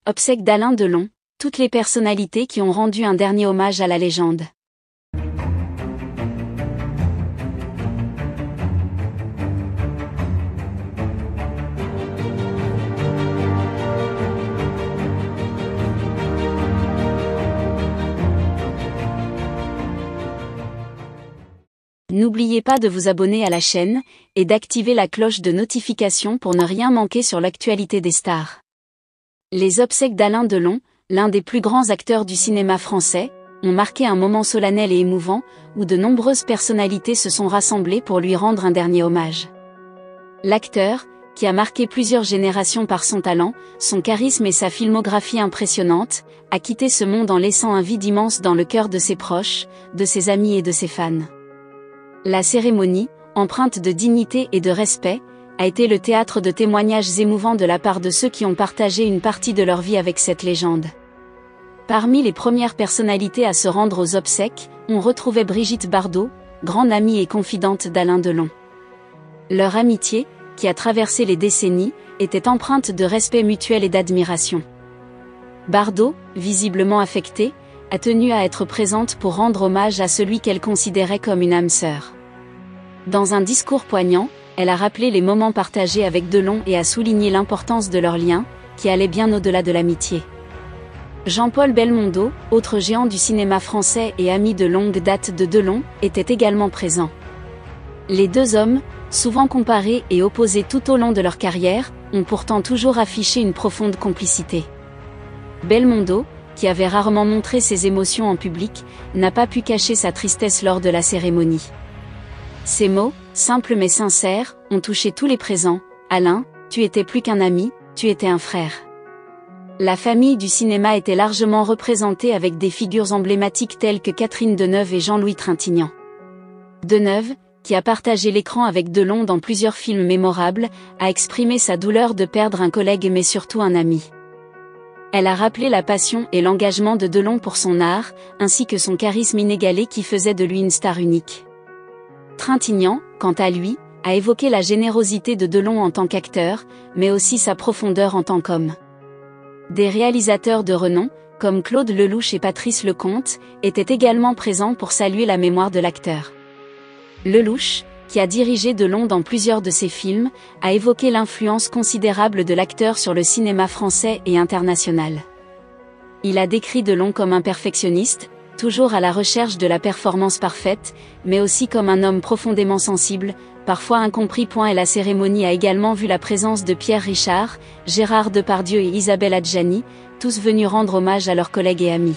Obsèques d'Alain Delon, toutes les personnalités qui ont rendu un dernier hommage à la légende. N'oubliez pas de vous abonner à la chaîne, et d'activer la cloche de notification pour ne rien manquer sur l'actualité des stars. Les obsèques d'Alain Delon, l'un des plus grands acteurs du cinéma français, ont marqué un moment solennel et émouvant, où de nombreuses personnalités se sont rassemblées pour lui rendre un dernier hommage. L'acteur, qui a marqué plusieurs générations par son talent, son charisme et sa filmographie impressionnante, a quitté ce monde en laissant un vide immense dans le cœur de ses proches, de ses amis et de ses fans. La cérémonie, empreinte de dignité et de respect, a été le théâtre de témoignages émouvants de la part de ceux qui ont partagé une partie de leur vie avec cette légende. Parmi les premières personnalités à se rendre aux obsèques, on retrouvait Brigitte Bardot, grande amie et confidente d'Alain Delon. Leur amitié, qui a traversé les décennies, était empreinte de respect mutuel et d'admiration. Bardot, visiblement affectée, a tenu à être présente pour rendre hommage à celui qu'elle considérait comme une âme sœur. Dans un discours poignant, elle a rappelé les moments partagés avec Delon et a souligné l'importance de leur lien, qui allait bien au-delà de l'amitié. Jean-Paul Belmondo, autre géant du cinéma français et ami de longue date de Delon, était également présent. Les deux hommes, souvent comparés et opposés tout au long de leur carrière, ont pourtant toujours affiché une profonde complicité. Belmondo, qui avait rarement montré ses émotions en public, n'a pas pu cacher sa tristesse lors de la cérémonie. Ces mots, simples mais sincères, ont touché tous les présents. « Alain, tu étais plus qu'un ami, tu étais un frère. » La famille du cinéma était largement représentée avec des figures emblématiques telles que Catherine Deneuve et Jean-Louis Trintignant. Deneuve, qui a partagé l'écran avec Delon dans plusieurs films mémorables, a exprimé sa douleur de perdre un collègue mais surtout un ami. Elle a rappelé la passion et l'engagement de Delon pour son art, ainsi que son charisme inégalé qui faisait de lui une star unique. Trintignant, quant à lui, a évoqué la générosité de Delon en tant qu'acteur, mais aussi sa profondeur en tant qu'homme. Des réalisateurs de renom, comme Claude Lelouch et Patrice Lecomte, étaient également présents pour saluer la mémoire de l'acteur. Lelouch, qui a dirigé Delon dans plusieurs de ses films, a évoqué l'influence considérable de l'acteur sur le cinéma français et international. Il a décrit Delon comme un perfectionniste, toujours à la recherche de la performance parfaite, mais aussi comme un homme profondément sensible, parfois incompris. Et la cérémonie a également vu la présence de Pierre Richard, Gérard Depardieu et Isabelle Adjani, tous venus rendre hommage à leurs collègues et amis.